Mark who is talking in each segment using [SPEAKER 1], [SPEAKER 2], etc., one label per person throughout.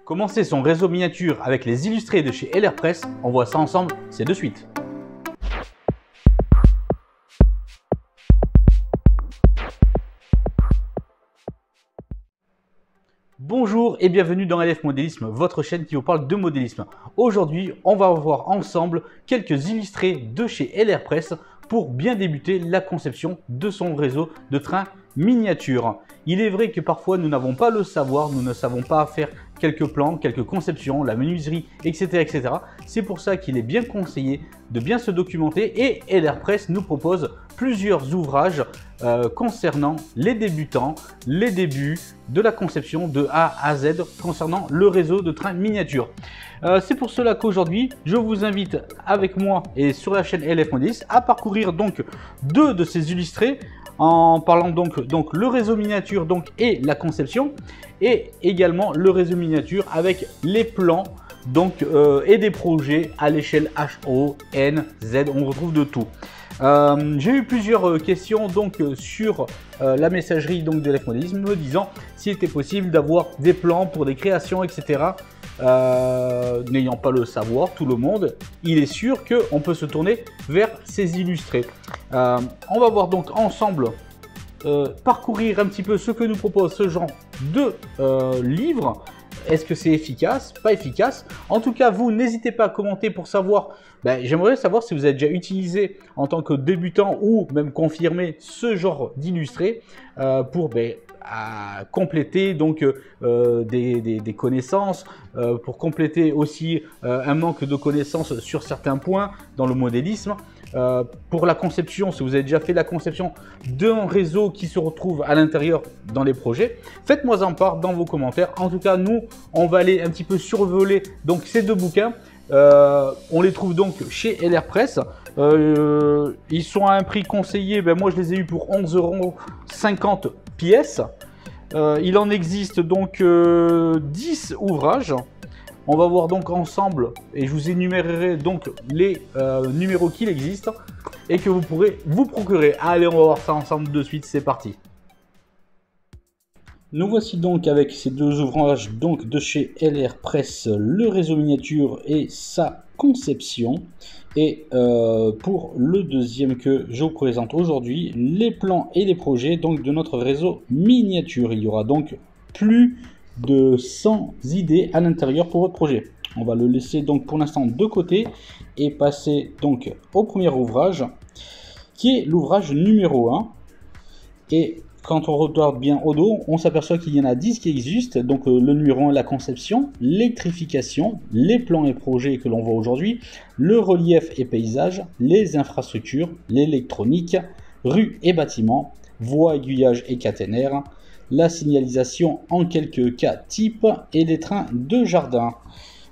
[SPEAKER 1] Commencer son réseau miniature avec les illustrés de chez LR Press, on voit ça ensemble, c'est de suite. Bonjour et bienvenue dans LF Modélisme, votre chaîne qui vous parle de modélisme. Aujourd'hui, on va voir ensemble quelques illustrés de chez LR Press pour bien débuter la conception de son réseau de trains miniature. Il est vrai que parfois nous n'avons pas le savoir, nous ne savons pas faire quelques plans, quelques conceptions, la menuiserie, etc. etc. C'est pour ça qu'il est bien conseillé de bien se documenter et LR Press nous propose plusieurs ouvrages concernant les débutants, les débuts de la conception de A à Z concernant le réseau de trains miniature. C'est pour cela qu'aujourd'hui, je vous invite avec moi et sur la chaîne LF Modélisme à parcourir donc deux de ces illustrés en parlant donc le réseau miniature et la conception et également le réseau miniature avec les plans et des projets à l'échelle HO, N, Z, on retrouve de tout. J'ai eu plusieurs questions sur la messagerie de LF Modélisme me disant s'il était possible d'avoir des plans pour des créations, etc. N'ayant pas le savoir, tout le monde, il est sûr qu'on peut se tourner vers ces illustrés. On va voir donc ensemble parcourir un petit peu ce que nous propose ce genre de livre. Est-ce que c'est efficace? Pas efficace? En tout cas, vous n'hésitez pas à commenter pour savoir. J'aimerais savoir si vous avez déjà utilisé en tant que débutant ou même confirmé ce genre d'illustré pour à compléter des connaissances, pour compléter aussi un manque de connaissances sur certains points dans le modélisme. Pour la conception, si vous avez déjà fait la conception d'un réseau qui se retrouve à l'intérieur dans les projets, faites-moi en part dans vos commentaires. En tout cas, nous, on va aller un petit peu survoler ces deux bouquins. On les trouve donc chez LR Press. Ils sont à un prix conseillé. Moi, je les ai eu pour 11,50 € pièce. Il en existe 10 ouvrages. On va voir donc ensemble et je vous énumérerai les numéros qu'il existe et que vous pourrez vous procurer. Allez, on va voir ça ensemble de suite, c'est parti. Nous voici donc avec ces deux ouvrages de chez LR Press, le réseau miniature et sa conception. Et pour le deuxième que je vous présente aujourd'hui, les plans et les projets de notre réseau miniature. Il y aura donc plus de 100 idées à l'intérieur pour votre projet. On va le laisser pour l'instant de côté et passer au premier ouvrage qui est l'ouvrage numéro 1. Et quand on regarde bien au dos, on s'aperçoit qu'il y en a 10 qui existent. Le numéro 1, la conception, l'électrification, les plans et projets que l'on voit aujourd'hui, le relief et paysage, les infrastructures, l'électronique, rues et bâtiments, voies, aiguillage et caténaires, la signalisation en quelques cas type et les trains de jardin.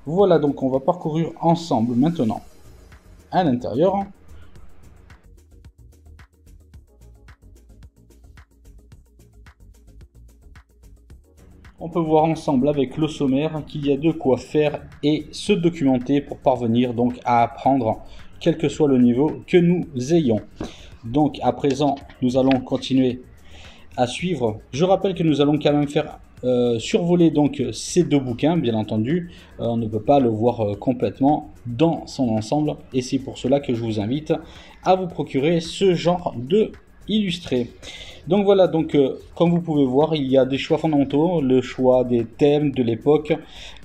[SPEAKER 1] Voilà, on va parcourir ensemble maintenant à l'intérieur. On peut voir ensemble avec le sommaire qu'il y a de quoi faire et se documenter pour parvenir à apprendre quel que soit le niveau que nous ayons. À présent, nous allons continuer à suivre. Je rappelle que nous allons quand même faire survoler ces deux bouquins, bien entendu. On ne peut pas le voir complètement dans son ensemble et c'est pour cela que je vous invite à vous procurer ce genre de illustré. Voilà, comme vous pouvez voir, il y a des choix fondamentaux, le choix des thèmes de l'époque,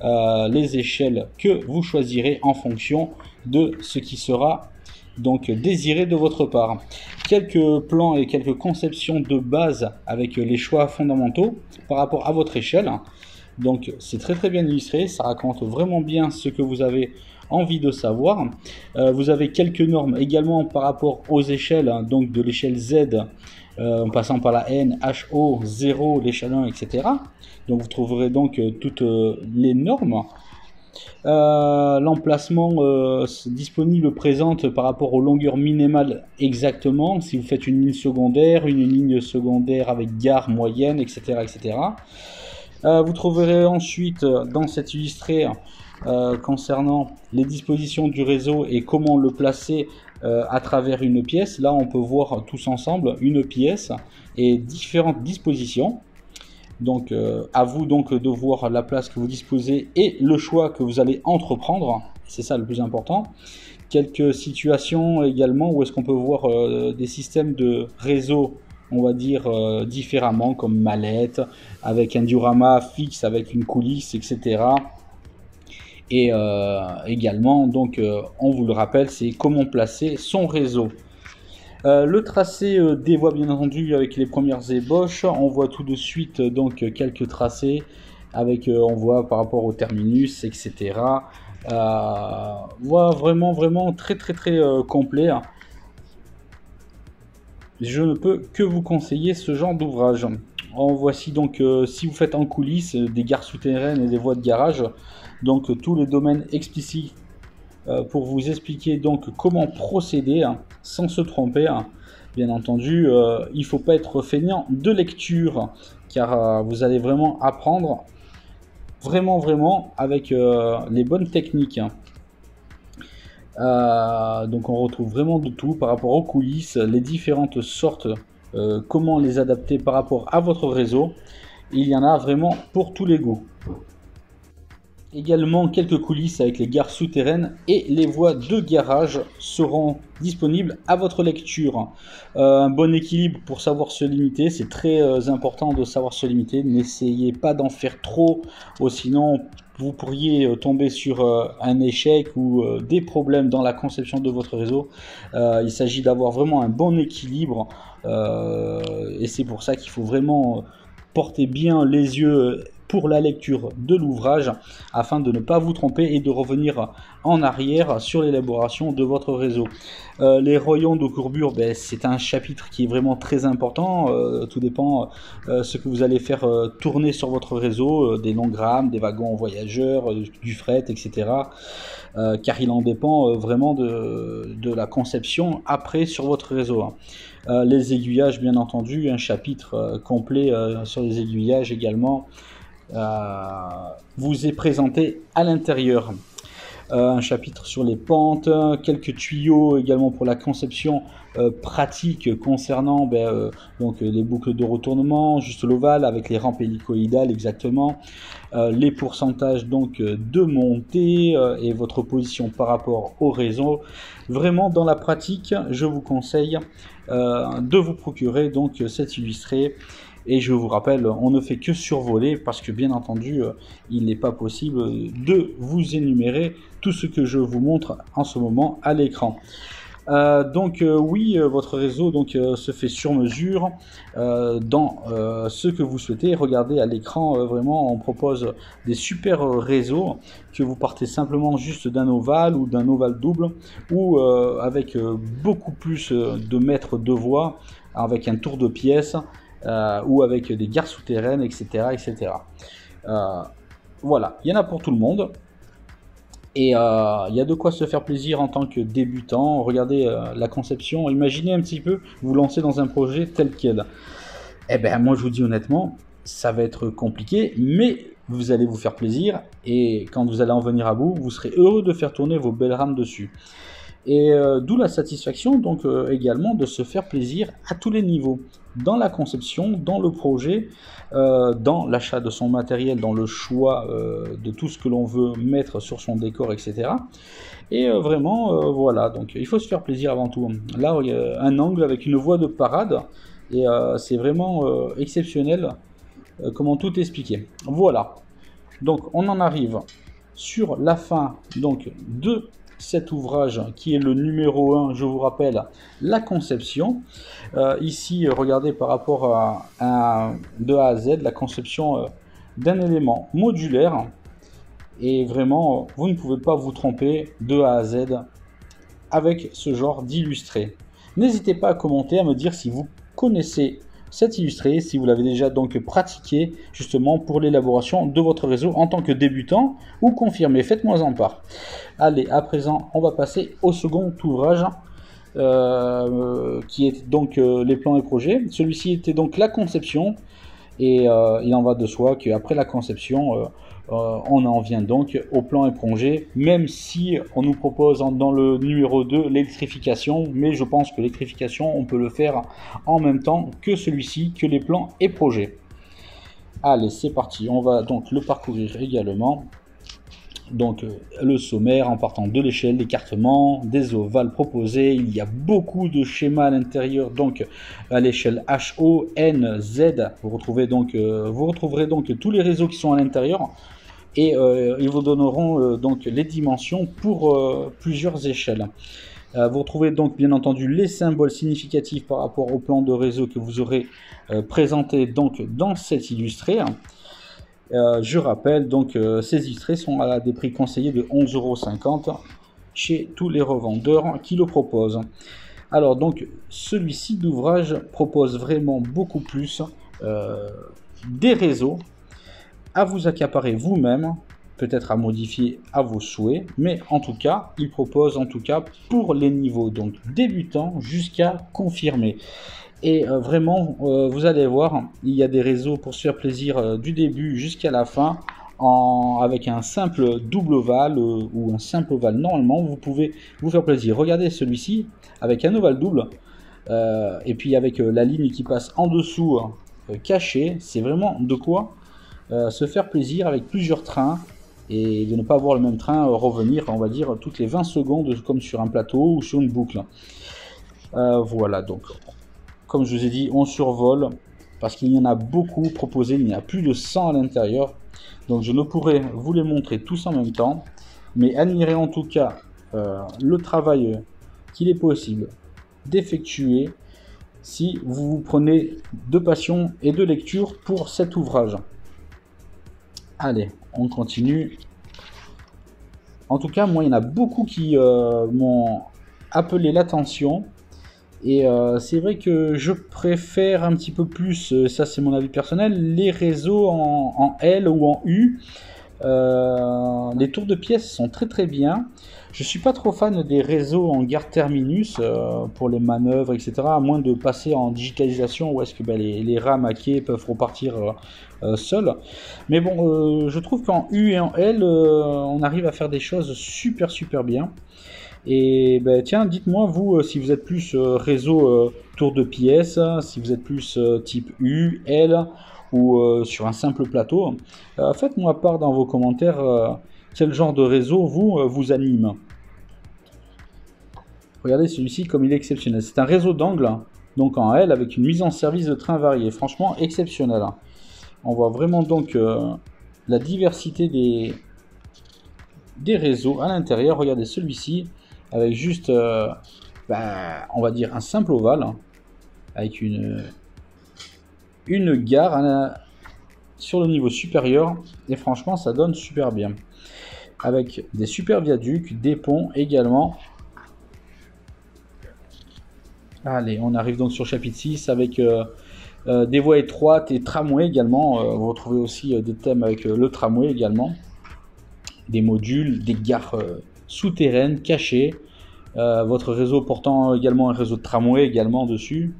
[SPEAKER 1] les échelles que vous choisirez en fonction de ce qui sera désiré de votre part. Quelques plans et quelques conceptions de base avec les choix fondamentaux par rapport à votre échelle. C'est très bien illustré, ça raconte vraiment bien ce que vous avez envie de savoir. Vous avez quelques normes également par rapport aux échelles, de l'échelle Z en passant par la N, HO, 0, l'échelle 1, etc. Vous trouverez toutes les normes. L'emplacement disponible présente par rapport aux longueurs minimales exactement, si vous faites une ligne secondaire avec gare moyenne, etc. etc. Vous trouverez ensuite dans cet illustré concernant les dispositions du réseau et comment le placer à travers une pièce. Là on peut voir tous ensemble une pièce et différentes dispositions. Donc à vous donc de voir la place que vous disposez et le choix que vous allez entreprendre, c'est ça le plus important. Quelques situations également où est-ce qu'on peut voir des systèmes de réseau, on va dire différemment, comme mallette, avec un diorama fixe, avec une coulisse, etc. Et également, donc on vous le rappelle, c'est comment placer son réseau. Le tracé des voies, bien entendu, avec les premières ébauches, on voit tout de suite donc quelques tracés avec on voit par rapport au terminus, etc. Voilà, vraiment très complet. Je ne peux que vous conseiller ce genre d'ouvrage. En voici donc si vous faites en coulisses des gares souterraines et des voies de garage, donc tous les domaines explicites pour vous expliquer donc comment procéder sans se tromper. Bien entendu, il ne faut pas être feignant de lecture, car vous allez vraiment apprendre vraiment avec les bonnes techniques. Donc on retrouve vraiment de tout par rapport aux coulisses, les différentes sortes, comment les adapter par rapport à votre réseau. Il y en a vraiment pour tous les goûts. Également, quelques coulisses avec les gares souterraines et les voies de garage seront disponibles à votre lecture. Un bon équilibre pour savoir se limiter, c'est très important de savoir se limiter. N'essayez pas d'en faire trop, sinon vous pourriez tomber sur un échec ou des problèmes dans la conception de votre réseau. Il s'agit d'avoir vraiment un bon équilibre et c'est pour ça qu'il faut vraiment porter bien les yeux pour la lecture de l'ouvrage afin de ne pas vous tromper et de revenir en arrière sur l'élaboration de votre réseau. Les rayons de courbure, c'est un chapitre qui est vraiment très important. Tout dépend ce que vous allez faire tourner sur votre réseau, des longues rames, des wagons voyageurs, du fret, etc. Car il en dépend vraiment de la conception après sur votre réseau. Les aiguillages, bien entendu, un chapitre complet sur les aiguillages également vous est présenté à l'intérieur. Un chapitre sur les pentes, quelques tuyaux également pour la conception pratique concernant donc les boucles de retournement, juste l'ovale avec les rampes hélicoïdales exactement, les pourcentages donc de montée et votre position par rapport au réseau. Vraiment dans la pratique, je vous conseille de vous procurer donc cet illustré. Et je vous rappelle, on ne fait que survoler parce que bien entendu, il n'est pas possible de vous énumérer tout ce que je vous montre en ce moment à l'écran. Oui, votre réseau donc se fait sur mesure dans ce que vous souhaitez. Regardez à l'écran, vraiment, on propose des super réseaux que vous partez simplement juste d'un ovale ou d'un ovale double ou avec beaucoup plus de mètres de voie, avec un tour de pièce. Ou avec des gares souterraines, etc. Voilà, il y en a pour tout le monde. Et il y a de quoi se faire plaisir en tant que débutant. Regardez la conception, imaginez un petit peu, vous lancez dans un projet tel quel. Moi je vous dis honnêtement, ça va être compliqué, mais vous allez vous faire plaisir. Et quand vous allez en venir à bout, vous serez heureux de faire tourner vos belles rames dessus. Et d'où la satisfaction donc également de se faire plaisir à tous les niveaux, dans la conception, dans le projet, dans l'achat de son matériel, dans le choix de tout ce que l'on veut mettre sur son décor, etc. Et vraiment, voilà, donc il faut se faire plaisir avant tout. Là, il y a un angle avec une voie de parade, et c'est vraiment exceptionnel comment tout expliquer. Voilà, donc on en arrive sur la fin donc de cet ouvrage qui est le numéro 1, je vous rappelle, la conception. Ici, regardez par rapport de A à Z, la conception d'un élément modulaire. Et vraiment, vous ne pouvez pas vous tromper de A à Z avec ce genre d'illustré. N'hésitez pas à commenter, à me dire si vous connaissez cet illustré, si vous l'avez déjà donc pratiqué justement pour l'élaboration de votre réseau en tant que débutant ou confirmé. Faites-moi en part. Allez, à présent, on va passer au second ouvrage qui est donc les plans et projets. Celui-ci était donc la conception et il en va de soi qu'après la conception, on en vient donc au plan et projet, même si on nous propose dans le numéro 2 l'électrification, mais je pense que l'électrification, on peut le faire en même temps que celui-ci, que les plans et projets. Allez, c'est parti, on va donc le parcourir également. Donc le sommaire en partant de l'échelle, l'écartement, des ovales proposés, il y a beaucoup de schémas à l'intérieur, donc à l'échelle HO, N, Z, vous retrouverez donc tous les réseaux qui sont à l'intérieur, et ils vous donneront donc les dimensions pour plusieurs échelles. Vous retrouvez donc bien entendu les symboles significatifs par rapport au plan de réseau que vous aurez présenté donc dans cet illustré. Je rappelle donc ces illustrés sont à des prix conseillés de 11,50 € chez tous les revendeurs qui le proposent. Alors donc celui-ci d'ouvrage propose vraiment beaucoup plus des réseaux à vous accaparer vous-même, peut-être à modifier à vos souhaits, mais en tout cas il propose en tout cas pour les niveaux donc débutants jusqu'à confirmés. Et vraiment, vous allez voir, il y a des réseaux pour se faire plaisir du début jusqu'à la fin, avec un simple double ovale ou un simple ovale. Normalement, vous pouvez vous faire plaisir. Regardez celui-ci, avec un ovale double, et puis avec la ligne qui passe en dessous cachée, c'est vraiment de quoi se faire plaisir avec plusieurs trains, et de ne pas voir le même train revenir, on va dire, toutes les 20 secondes, comme sur un plateau ou sur une boucle. Voilà, donc... Comme je vous ai dit, on survole parce qu'il y en a beaucoup proposés, il y en a plus de 100 à l'intérieur. Donc je ne pourrais vous les montrer tous en même temps. Mais admirez en tout cas le travail qu'il est possible d'effectuer si vous vous prenez de passion et de lecture pour cet ouvrage. Allez, on continue. En tout cas, moi, il y en a beaucoup qui m'ont appelé l'attention. Et c'est vrai que je préfère un petit peu plus, ça c'est mon avis personnel, les réseaux en L ou en U. Les tours de pièces sont très très bien. Je suis pas trop fan des réseaux en gare terminus pour les manœuvres, etc. À moins de passer en digitalisation où est-ce que les rames à quai peuvent repartir seuls. Mais bon, je trouve qu'en U et en L, on arrive à faire des choses super bien. Et ben, tiens, dites-moi vous si vous êtes plus réseau tour de pièces, si vous êtes plus type U, L ou sur un simple plateau. Faites-moi part dans vos commentaires quel genre de réseau vous anime. Regardez celui-ci comme il est exceptionnel. C'est un réseau d'angle, donc en L avec une mise en service de train variée. Franchement exceptionnel. On voit vraiment donc la diversité des réseaux à l'intérieur. Regardez celui-ci avec juste, on va dire, un simple ovale, avec une gare sur le niveau supérieur, et franchement, ça donne super bien. Avec des super viaducs, des ponts également. Allez, on arrive donc sur le chapitre 6, avec des voies étroites et tramway également. Vous retrouvez aussi des thèmes avec le tramway également. Des modules, des gares souterraines, cachées. Votre réseau portant également un réseau de tramway également dessus.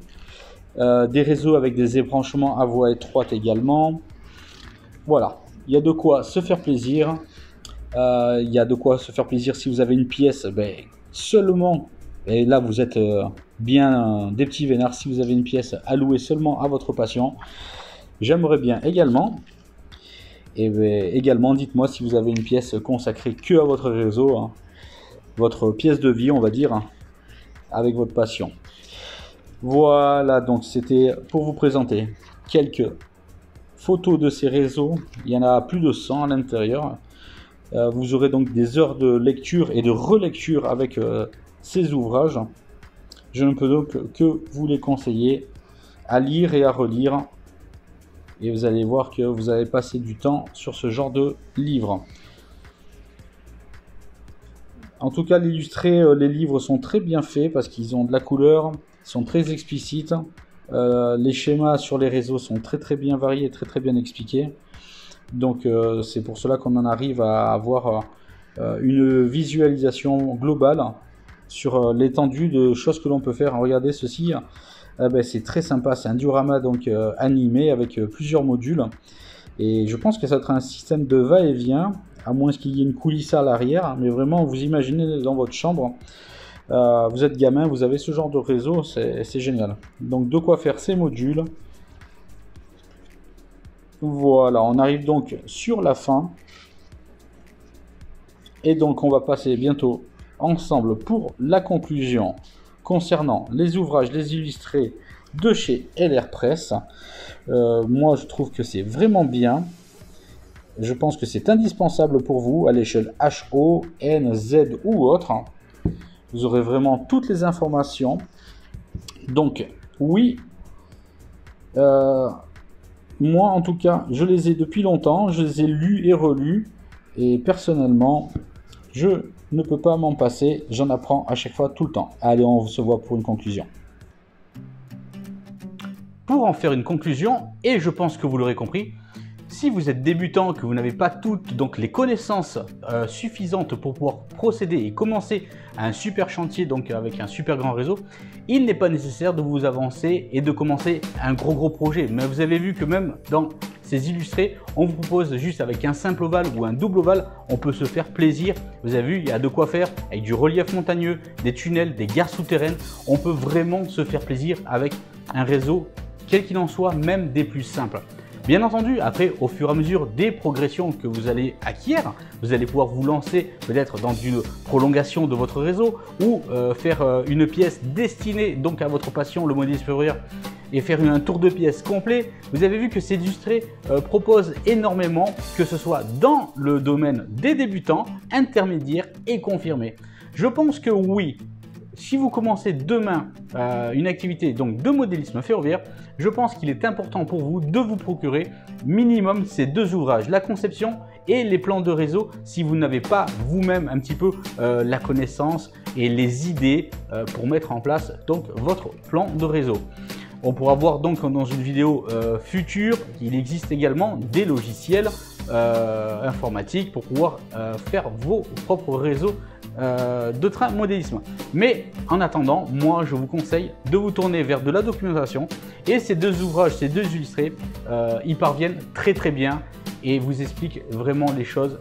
[SPEAKER 1] Des réseaux avec des ébranchements à voie étroite également. Voilà, il y a de quoi se faire plaisir. Il y a de quoi se faire plaisir si vous avez une pièce, seulement, et là vous êtes bien des petits vénards, si vous avez une pièce allouée seulement à votre patient. J'aimerais bien également, et également dites-moi si vous avez une pièce consacrée que à votre réseau, votre pièce de vie on va dire, avec votre patient. Voilà, donc c'était pour vous présenter quelques photos de ces réseaux. Il y en a plus de 100 à l'intérieur. Vous aurez donc des heures de lecture et de relecture avec ces ouvrages. Je ne peux donc que vous les conseiller à lire et à relire. Et vous allez voir que vous avez passé du temps sur ce genre de livre. En tout cas, l'illustré, les livres sont très bien faits parce qu'ils ont de la couleur, sont très explicites. Les schémas sur les réseaux sont très bien variés et très bien expliqués. Donc c'est pour cela qu'on en arrive à avoir une visualisation globale sur l'étendue de choses que l'on peut faire. Regardez ceci, c'est très sympa, c'est un diorama donc animé avec plusieurs modules. Et je pense que ça sera un système de va-et-vient, à moins qu'il y ait une coulisse à l'arrière. Mais vraiment, vous imaginez dans votre chambre, vous êtes gamin, vous avez ce genre de réseau, c'est génial. Donc de quoi faire ces modules. Voilà, on arrive donc sur la fin. Et donc on va passer bientôt ensemble pour la conclusion concernant les ouvrages, les illustrés de chez LR Press. Moi je trouve que c'est vraiment bien. Je pense que c'est indispensable pour vous à l'échelle HO, N, Z ou autre. Vous aurez vraiment toutes les informations. Donc oui, moi en tout cas je les ai depuis longtemps, je les ai lus et relus. Et personnellement, je ne peux pas m'en passer, j'en apprends à chaque fois tout le temps. Allez, on se voit pour une conclusion. Pour en faire une conclusion, et je pense que vous l'aurez compris, si vous êtes débutant, que vous n'avez pas toutes donc les connaissances suffisantes pour pouvoir procéder et commencer un super chantier, donc avec un super grand réseau, il n'est pas nécessaire de vous avancer et de commencer un gros projet. Mais vous avez vu que même dans ces illustrés, on vous propose juste avec un simple ovale ou un double ovale, on peut se faire plaisir. Vous avez vu, il y a de quoi faire avec du relief montagneux, des tunnels, des gares souterraines. On peut vraiment se faire plaisir avec un réseau, quel qu'il en soit, même des plus simples. Bien entendu, après, au fur et à mesure des progressions que vous allez acquérir, vous allez pouvoir vous lancer peut-être dans une prolongation de votre réseau ou faire une pièce destinée donc à votre passion, le modélisme ferroviaire, et faire un tour de pièce complet. Vous avez vu que ces illustrés proposent énormément, que ce soit dans le domaine des débutants, intermédiaires et confirmés. Je pense que oui. Si vous commencez demain une activité donc de modélisme ferroviaire, je pense qu'il est important pour vous de vous procurer minimum ces deux ouvrages, la conception et les plans de réseau, si vous n'avez pas vous-même un petit peu la connaissance et les idées pour mettre en place donc votre plan de réseau. On pourra voir donc dans une vidéo future qu'il existe également des logiciels informatiques pour pouvoir faire vos propres réseaux de train modélisme. Mais en attendant, moi je vous conseille de vous tourner vers de la documentation, et ces deux ouvrages, ces deux illustrés, ils parviennent très bien et vous expliquent vraiment les choses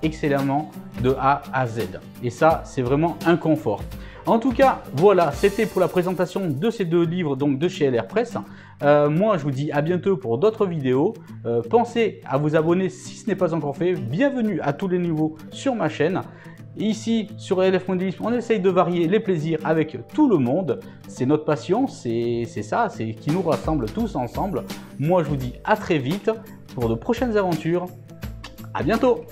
[SPEAKER 1] excellemment de A à Z. Et ça, c'est vraiment un confort. En tout cas, voilà, c'était pour la présentation de ces deux livres donc de chez LR Press. Moi, je vous dis à bientôt pour d'autres vidéos. Pensez à vous abonner si ce n'est pas encore fait. Bienvenue à tous les niveaux sur ma chaîne. Ici, sur LF Modélisme, on essaye de varier les plaisirs avec tout le monde. C'est notre passion, c'est ça, c'est qui nous rassemble tous ensemble. Moi, je vous dis à très vite pour de prochaines aventures. À bientôt!